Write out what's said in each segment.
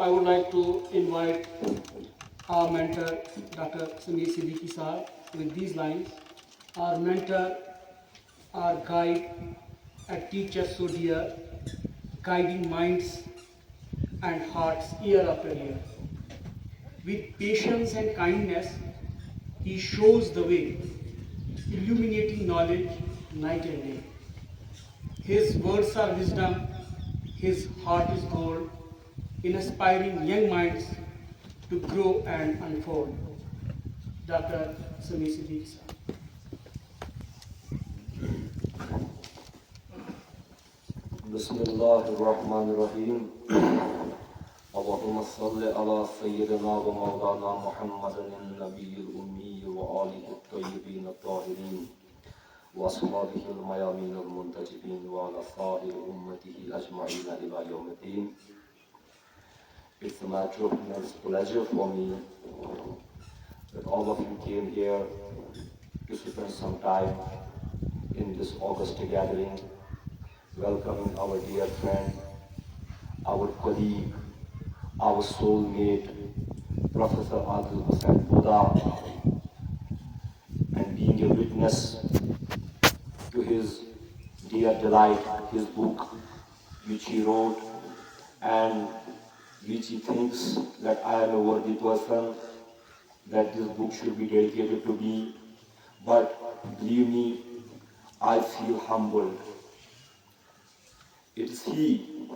I would like to invite our mentor, Dr. Sameer Siddiqui sahab, with these lines. Our mentor, our guide, a teacher so dear, guiding minds and hearts year after year. With patience and kindness, he shows the way, illuminating knowledge night and day. His words are wisdom, his heart is gold, inspiring young minds to grow and unfold. Dr. Sameer Siddiqui sahab. Bismillahirrahmanirrahim. Allahumma salli ala sayyidina wa maulana Muhammadin an-nabiyil ummi wa alihi at-tayyibin at-tahirin wa ashabihi al-mayamin al-muntajibin wa ala sa'ir ummatihi ajma'in ila yawmiddin. It's a matter of immense pleasure for me that all of you came here to spend some time in this August gathering, welcoming our dear friend, our colleague, our soulmate, Professor Adil Hussain Bodha, and being a witness to his dear delight, his book, which he wrote, and which he thinks that I am a worthy person, that this book should be dedicated to me. But believe me, I feel humbled. It is he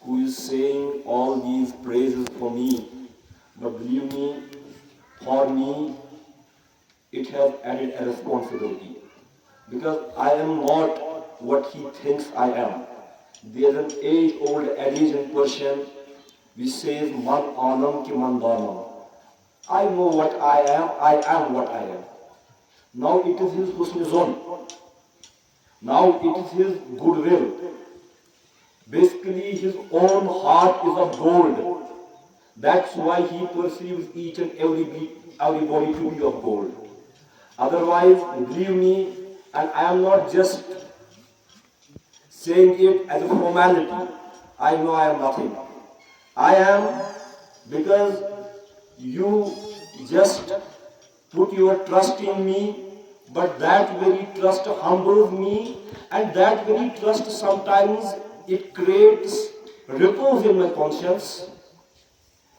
who is saying all these praises for me. But believe me, for me, it has added a responsibility. Because I am not what he thinks I am. There is an age-old adage in Persian which says, Man anam ki man danam. I know what I am what I am. Now it is his husn zon. Now it is his goodwill. Basically, his own heart is of gold. That's why he perceives each and everybody to be of gold. Otherwise, believe me, and I am not just saying it as a formality. I know I am nothing. I am because you just put your trust in me, but that very trust humbles me, and that very trust sometimes it creates ripples in my conscience.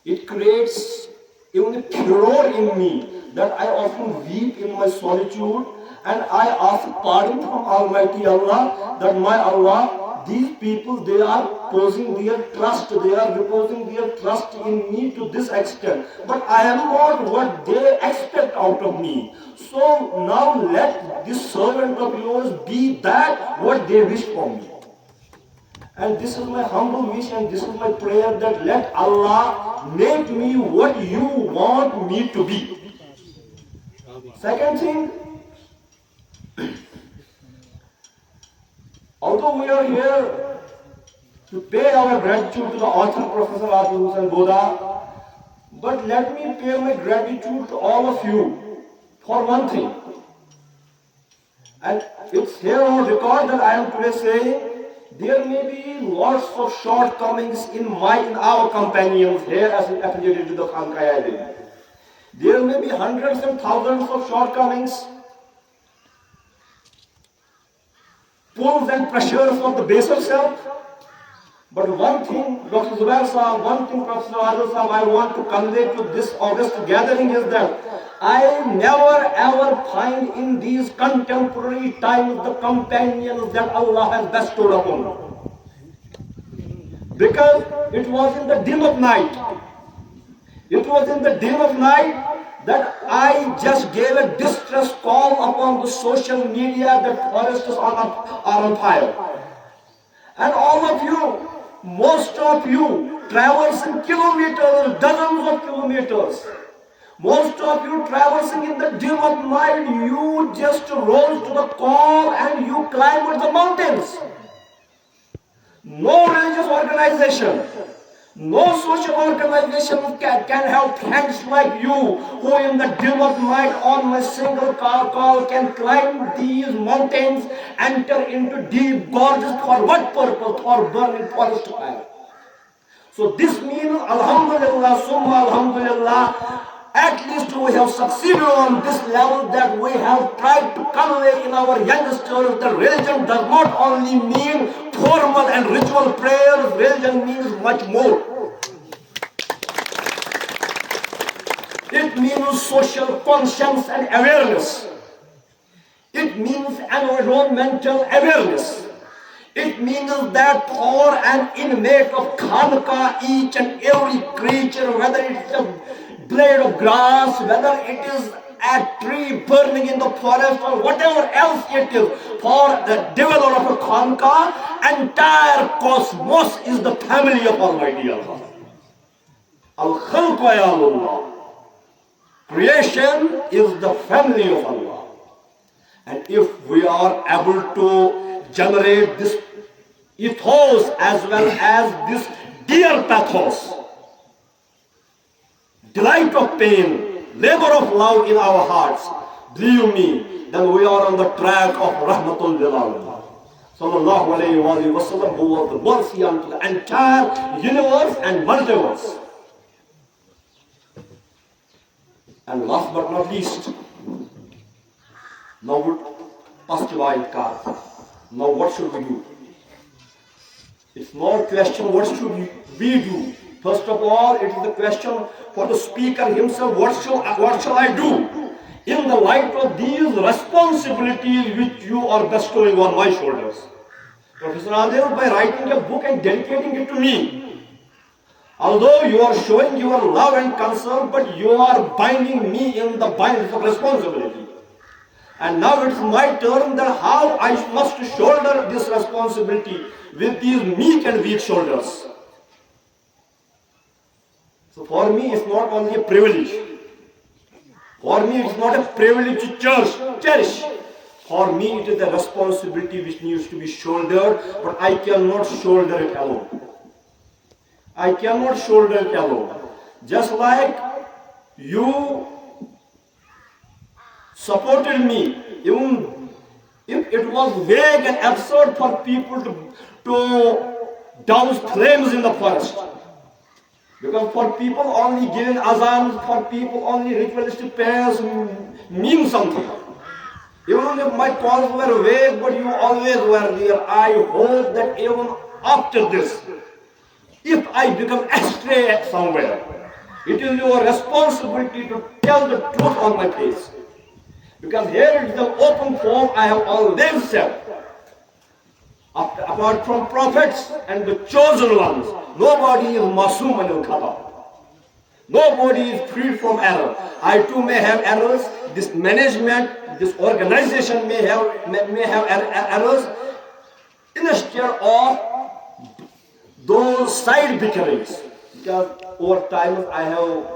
It creates even a furor in me that I often weep in my solitude, and I ask pardon from Almighty Allah that my Allah, these people, they are posing their trust, they are reposing their trust in me to this extent. But I am not what they expect out of me. So now let this servant of yours be that what they wish for me. And this is my humble wish and this is my prayer that let Allah make me what you want me to be. Second thing, although we are here to pay our gratitude to the author Professor Adil Hussain Bodha, but let me pay my gratitude to all of you for one thing. And it's here on record that I am today saying there may be lots of shortcomings in our companions here as affiliated to the Khanqah. There may be hundreds and thousands of shortcomings, pulls and pressures of the baser self. But one thing, Dr. Zubair Sahab, one thing, Professor Adil Sahab, I want to convey to this August gathering is that I never ever find in these contemporary times the companions that Allah has bestowed upon. Because it was in the dim of night. It was in the dim of night that I just gave a distress call upon the social media that forests are on fire. And all of you, most of you, traversing kilometers, dozens of kilometers. Most of you traversing in the dim of night, you just rose to the call and you climbed the mountains. No religious organization, no social organization can help friends like you who in the dim of night on my single call can climb these mountains, enter into deep gorges for what purpose? For burning forest fire. So this means, alhamdulillah, summa alhamdulillah, at least we have succeeded on this level, that we have tried to convey in our youngsters that religion does not only mean formal and ritual prayers, religion means much more. It means social conscience and awareness. It means environmental awareness. It means that for an inmate of Khanqah, each and every creature, whether it's a blade of grass, whether it is a tree burning in the forest, or whatever else it is, for the developer of a Khanqah, entire cosmos is the family of Almighty Allah. Al-Khanqah ya Allah. Creation is the family of Allah. And if we are able to generate this ethos as well as this dear pathos, delight of pain, labor of love in our hearts, believe me, then we are on the track of Rahmatul Lil Alamin. Sallallahu alayhi wa sallam, who was the mercy unto the entire universe and multiverse. And last but not least, now what should we do? It's not a question what should we do. First of all, it is the question for the speaker himself, what shall I do in the light of these responsibilities which you are bestowing on my shoulders? Professor Adil, by writing a book and dedicating it to me, although you are showing your love and concern, but you are binding me in the binds of responsibility. And now it's my turn that how I must shoulder this responsibility with these meek and weak shoulders. So for me, it's not only a privilege. For me, it's not a privilege to cherish. For me, it is a responsibility which needs to be shouldered, but I cannot shoulder it alone. I cannot shoulder it alone. Just like you supported me, even if it was vague and absurd for people to douse flames in the forest. Because for people only giving azans, for people only ritualistic prayers mean something. Even if my calls were vague, but you always were there, I hope that even after this, if I become astray somewhere, it is your responsibility to tell the truth on my face. Because here it is the open form. I have always said, apart from prophets and the chosen ones, nobody is masoom and khata. Nobody is free from error. I too may have errors. This management, this organization may have errors. Instead of those side bickerings, because over time I have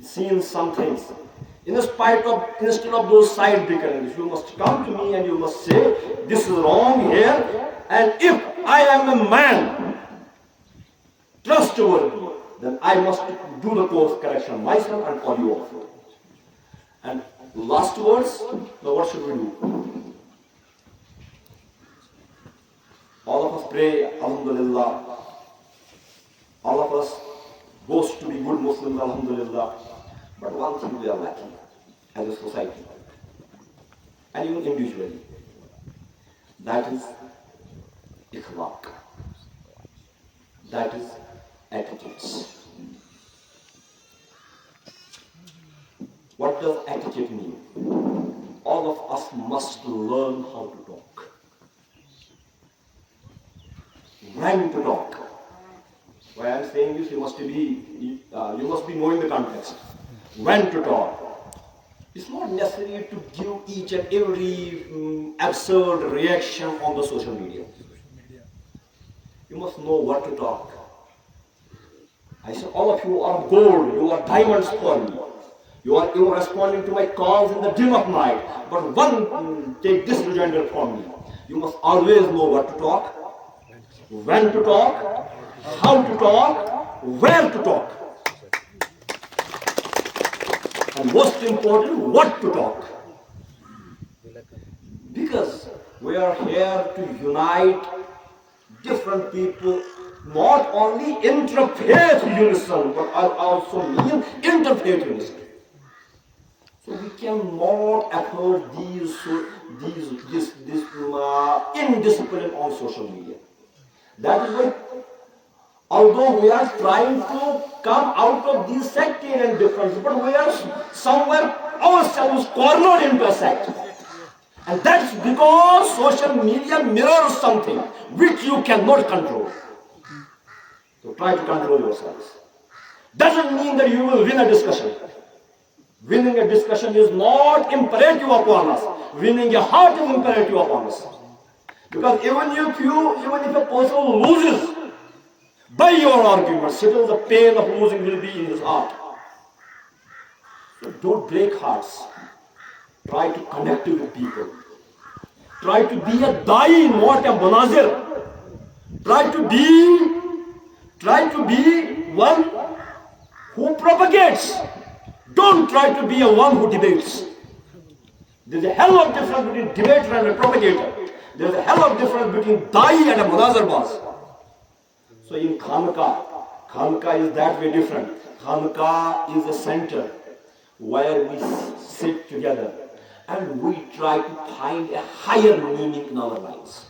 seen some things. Instead of those side bickerings, you must come to me and you must say, this is wrong here, and if I am a man trustworthy, then I must do the course correction myself and for you also. And last words, now what should we do? All of us pray, alhamdulillah. All of us boast to be good Muslims, alhamdulillah. But one thing we are lacking as a society, and even individually, that is ikhlaq. That is attitudes. What does attitude mean? All of us must learn how to talk. When to talk. Why I am saying this, you must be knowing the context. When to talk. It's not necessary to give each and every absurd reaction on the social media. You must know what to talk. I said, all of you are gold, you are diamonds for me. You are even responding to my calls in the dim of night. But one, take this rejoinder from me. You must always know what to talk, when to talk, how to talk, where to talk. And most important, what to talk. Because we are here to unite different people not only interfaith unison, but also mean interfaith unison. So we cannot afford this indiscipline on social media. That is why, although we are trying to come out of these sectarian differences, but we are somewhere ourselves cornered into a sect. And that's because social media mirrors something which you cannot control. So try to control yourselves. Doesn't mean that you will win a discussion. Winning a discussion is not imperative upon us. Winning a heart is imperative upon us. Because even if a person loses by your argument, still the pain of losing will be in his heart. So don't break hearts. Try to connect with people. Try to be a da'i, not a munazir. Try to be one who propagates. Don't try to be a one who debates. There's a hell of difference between debater and a propagator. There's a hell of difference between da'i and a munazir boss. So in Khanqah is that way different. Khanqah is a center where we sit together and we try to find a higher meaning in our lives.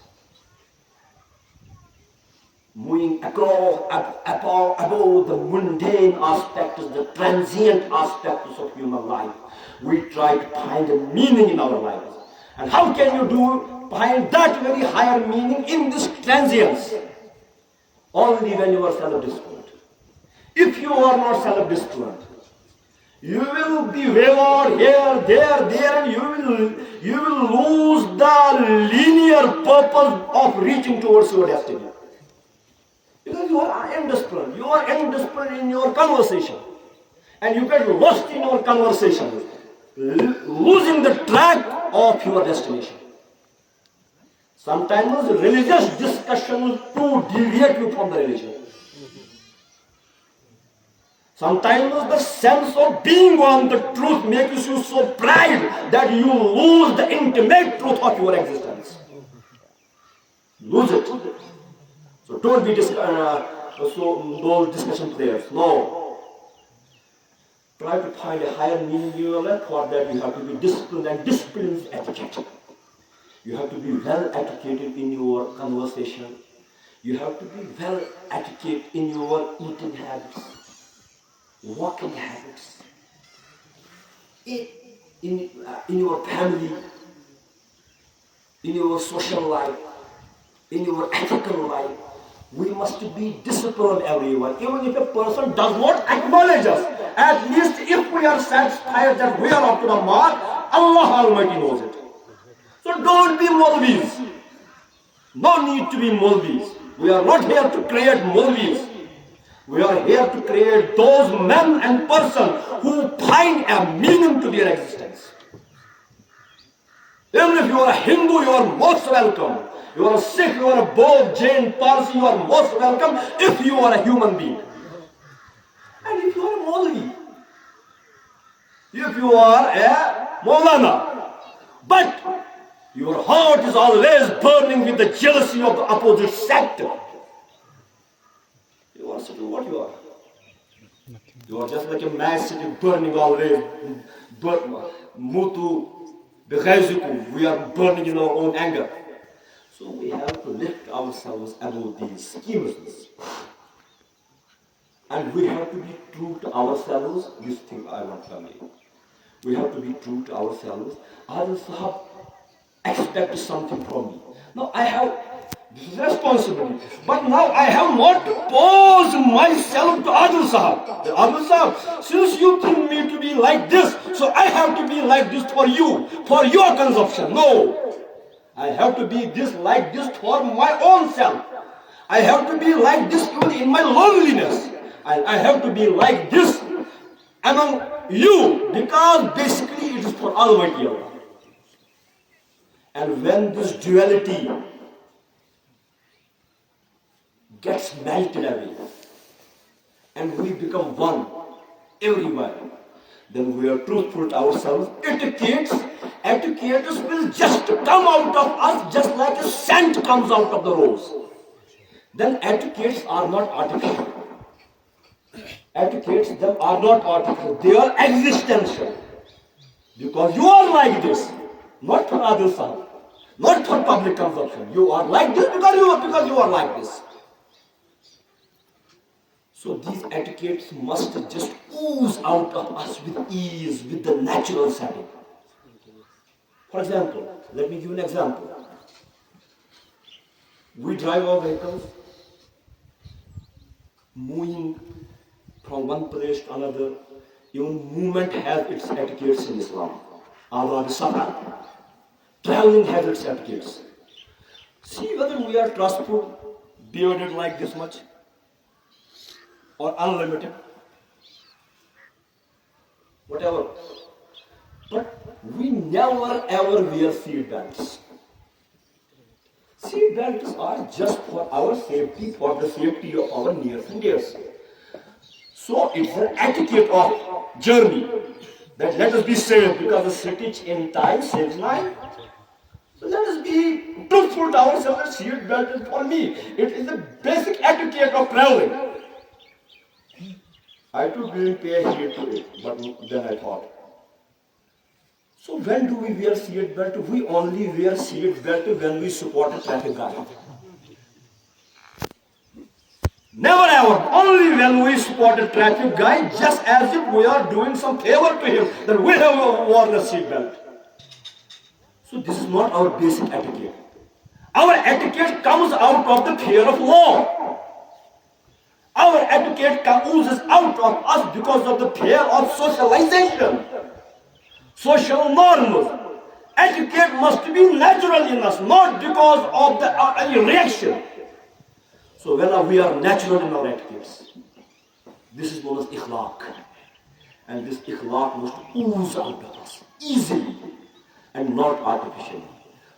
Moving above the mundane aspects, the transient aspects of human life, we try to find a meaning in our lives. And how can you find that very higher meaning in this transience? Only when you are self-disciplined. If you are not self-disciplined, you will be wayward here, there, and you will lose the linear purpose of reaching towards your destiny. Because you are indisciplined. You are indisciplined in your conversation. And you get lost in your conversation, losing the track of your destination. Sometimes religious discussions to deviate you from the religion. Sometimes the sense of being on the truth makes you so proud that you lose the intimate truth of your existence. Lose it. So don't be those discussion players. No. Try to find a higher meaning in your life. For that you have to be disciplined, and discipline is etiquette. You have to be well educated in your conversation. You have to be well educated in your eating habits, walking habits, in your family, in your social life, in your ethical life. We must be disciplined, everyone. Even if a person does not acknowledge us, at least if we are satisfied that we are up to the mark, Allah Almighty knows it. So don't be Maulvis. No need to be Maulvis. We are not here to create Maulvis. We are here to create those men and persons who find a meaning to their existence. Even if you are a Hindu, you are most welcome. You are a Sikh, you are a Bodh, Jain, Parsi, you are most welcome if you are a human being. And if you are a Maulvi, if you are a Maulana, but your heart is always burning with the jealousy of the opposite sect, you are sitting what you are. You are just like a match sitting burning always. Mutu, we are burning in our own anger. So we have to lift ourselves above these schemes. And we have to be true to ourselves. This thing I want to tell you. We have to be true to ourselves. Adil Sahab expects something from me. Now I have this responsibility. But now I have not to pose myself to Adil Sahab. Adil Sahab, since you think me to be like this, so I have to be like this for you, for your consumption. No. I have to be like this for my own self. I have to be like this even in my loneliness. I have to be like this among you, because basically it is for Almighty Allah. And when this duality gets melted away and we become one everywhere, then we are truthful to ourselves. Etiquettes will just come out of us just like a scent comes out of the rose. then etiquettes are not artificial. Etiquettes them are not artificial, they are existential. Because you are like this, not for others, not for public consumption. You are like this because you are like this. So these etiquettes must just ooze out of us with ease, with the natural setting. For example, let me give you an example. We drive our vehicles, moving from one place to another. Even movement has its etiquettes in Islam. Adab safar. Traveling has its etiquettes. See whether we are trustful, bearded like this much, or unlimited. Whatever. But we never ever wear seat belts. Seat belts are just for our safety, for the safety of our nears and dears. So it's an etiquette of journey that let us be safe, because the stitch in time saves nine. So let us be truthful to ourselves and seat belt is for me. It is the basic etiquette of traveling. I too didn't pay heed to it, but then I thought. So when do we wear seat belt? We only wear seat belt when we support a traffic guard. Never ever, only when we spot a traffic guy, just as if we are doing some favor to him, that we have worn a seat belt. So this is not our basic etiquette. Our etiquette comes out of the fear of law. Our etiquette oozes out of us because of the fear of socialization, social norms. Etiquette must be natural in us, not because of any reaction. So when we are natural in our etiquettes, this is known as ikhlaq. And this ikhlaq must ooze out of us easily and not artificially.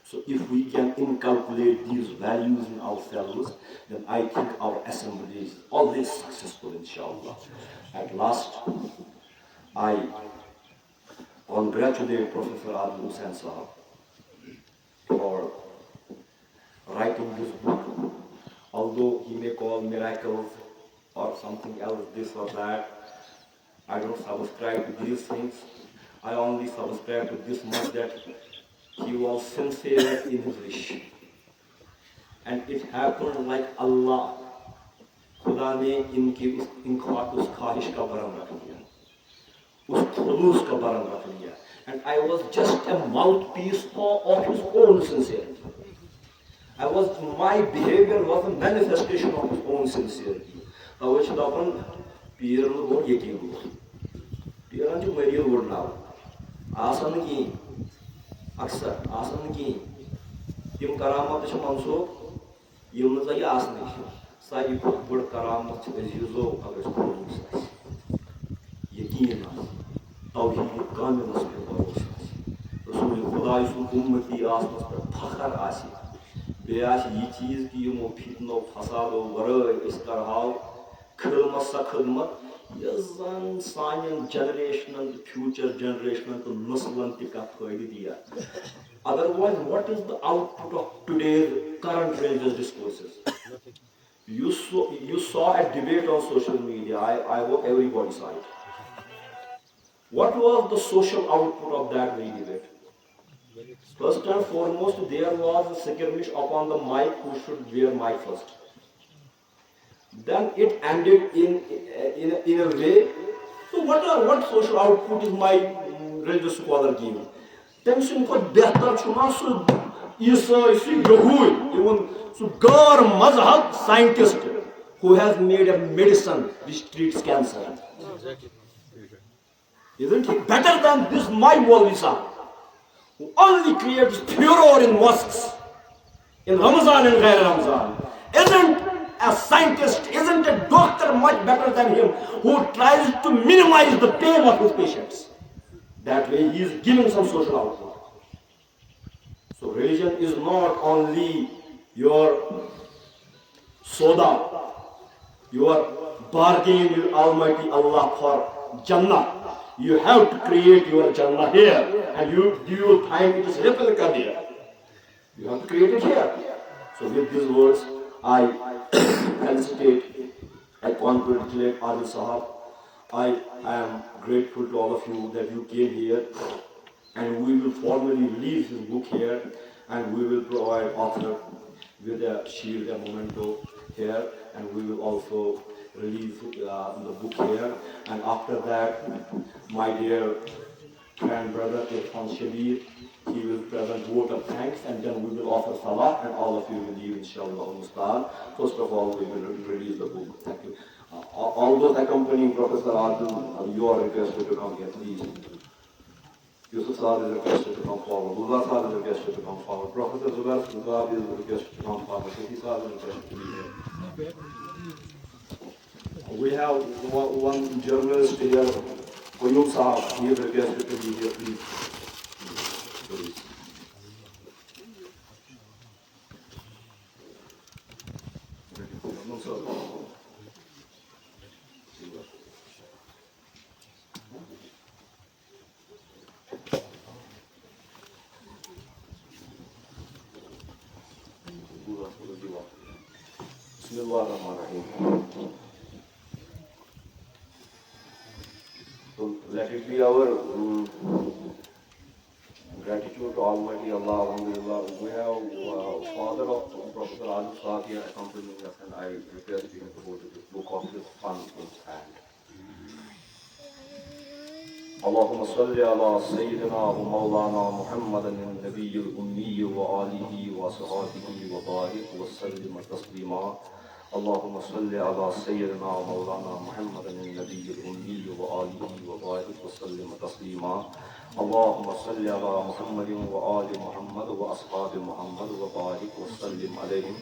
So if we can inculcate these values in ourselves, then I think our assembly is always successful, inshallah. At last, I congratulate Professor Adil Hussain sahab for writing this book. Although he may call miracles or something else, this or that, I don't subscribe to these things. I only subscribe to this much, that he was sincere in his wish. And it happened like Allah, खुदा ने उस ख्वाहिश का बरम रख लिया, उस खुलूस का बरम रख लिया. And I was just a mouthpiece of his own sincerity. My behavior was a manifestation of his own sincerity. I was dapan peer or yekin. Peer anju maril would now. Asan ki, aksar asan ki. Yum karamat shamanso, yum zay asni. Sai bud karamat azizo agas kurus. Yekin as. Tawhid kamil as kurus. Rasul Khuda isul ummati asmas par fakhar asi. Beas ye cheez ki yumo fitno fasado waray is karhaw khilmat sa khilmat yazan sanian generation and future generation and nuslan ti ka fayda diya. Otherwise, what is the output of today's current religious discourses? You saw a debate on social media. I hope everybody saw it. What was the social output of that very debate? First and foremost, there was a skirmish upon the mic who should wear mic first. Then it ended in a way. So what social output is my religious scholar giving? Tension for better chunasu is even so gar mazhab scientist who has made a medicine which treats cancer. Isn't he better than this my Wallisa, who only creates furor in mosques in Ramazan and Ghair Ramazan? Isn't a scientist, isn't a doctor much better than him, who tries to minimize the pain of his patients? That way he is giving some social output. So religion is not only your soda, your bargain with Almighty Allah for Jannah. You have to create your Jannah here, and you will find it is replica there. You have to create it here. So with these words, I felicitate, I congratulate Adil Sahab. I am grateful to all of you that you came here, and we will formally release this book here, and we will provide author with a shield, a memento here, and we will also release the book here. And after that, my dear friend brother Irfan Shabir, he will present vote of thanks, and then we will offer salah, and all of you will leave inshallah Mustaan. First of all, we will release the book. Thank you. All those accompanying Professor Adil, you are requested to come here, please. Yusuf Saad is requested to come forward. Bulla Saad is requested to come forward. Professor Zubair Saad is requested to come forward. Shafi Saad is requested to be here. We have one journalist here, Qayyum Saab. He is requested to be here, please. Please. No, sir. Bismillahirrahmanirrahim. So let it be our gratitude to Almighty Allah. Alhamdulillah. We have father of Professor Adil Hussain here accompanying us, and I request him to go to this book of his son in his hand. اللهم صل على سيدنا ومولانا محمد النبي الأمي وآله وصحبه وبارك وسلم تسليما. اللهم صل على سيدنا ومولانا محمد النبي الأمي وآله وبارك وسلم تسليما. اللهم صل على محمد وآل محمد وأصحاب محمد وبارك وسلم عليهم.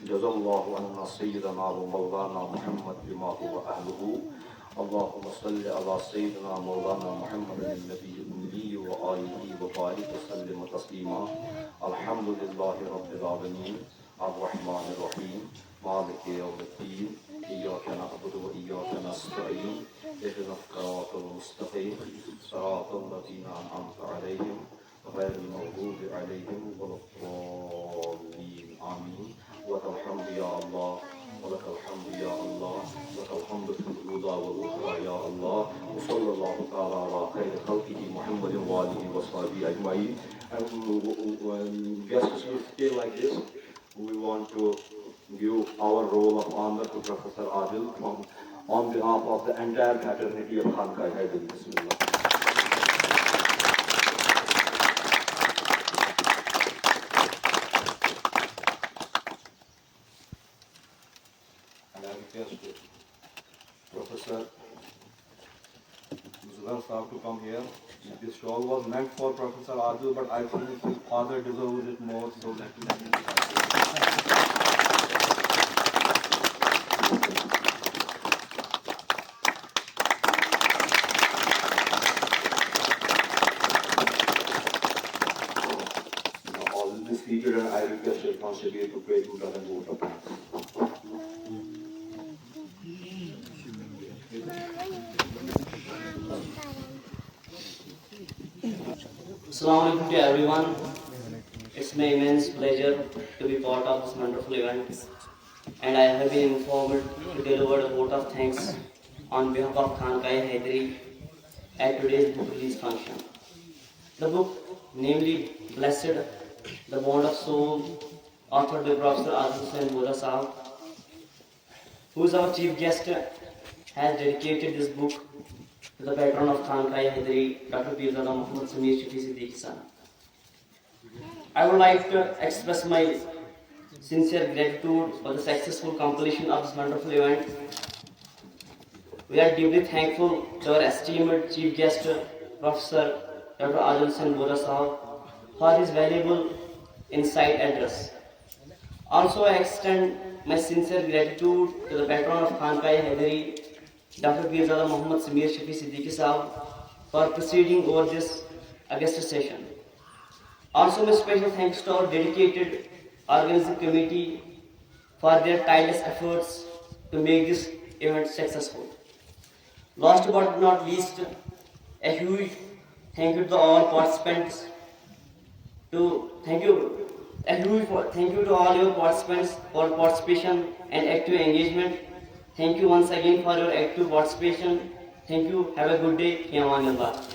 جزا الله عنا سيدنا ومولانا محمد بما هو أهله. اللهم صل على سيدنا مولانا محمد النبي الأمي وآله وبارك وسلم تسليما. الحمد لله رب العالمين الرحمن الرحيم مالك يوم الدين إياك نعبد وإياك نستعين اهدنا الصراط المستقيم صراط الذين أنعمت عليهم غير المغضوب عليهم ولا الضالين آمين. ولك الحمد يا الله ولك الحمد يا الله لك الحمد في الأولى والأخرى يا الله. وصلى الله تعالى على خير خلقه محمد وآله وصحبه أجمعين. And when guests will stay like this, we want to give our role of honor to Professor Adil on behalf of the entire fraternity of Khanqah Hyderi. Bismillah. And I request Professor Zubair Saab to come here. This shawl was meant for Professor Adil, but I think his father deserves it more, so let me all this feature, and I request Irfan Shabir to pray to God and vote of thanks. Assalamu alaikum to everyone. It's my immense pleasure to be part of this wonderful event, and I have been informed to deliver a vote of thanks on behalf of Khanqah Hyderi at today's book release function. The book, namely Blessed, the Bond of Soul, authored by Professor Adil Hussain Bodha sahab, who is our chief guest, has dedicated this book to the patron of Khanqah Hyderi, Dr. Peerzada Muhammad Sameer Siddiqui. I would like to express my sincere gratitude for the successful completion of this wonderful event. We are deeply thankful to our esteemed chief guest, Professor Dr. Adil Hussain Bodha sahab, for his valuable insight address. Also, I extend my sincere gratitude to the patron of Khanqah Hyderi, Dr. Peerzada Muhammad Sameer Siddiqui for proceeding over this August session. Also, my special thanks to our dedicated organizing committee for their tireless efforts to make this event successful. Last but not least, a huge thank you to all participants. Thank you A huge thank you to all your participants for participation and active engagement. Thank you once again for your active participation. Thank you. Have a good day. Fi aman Allah.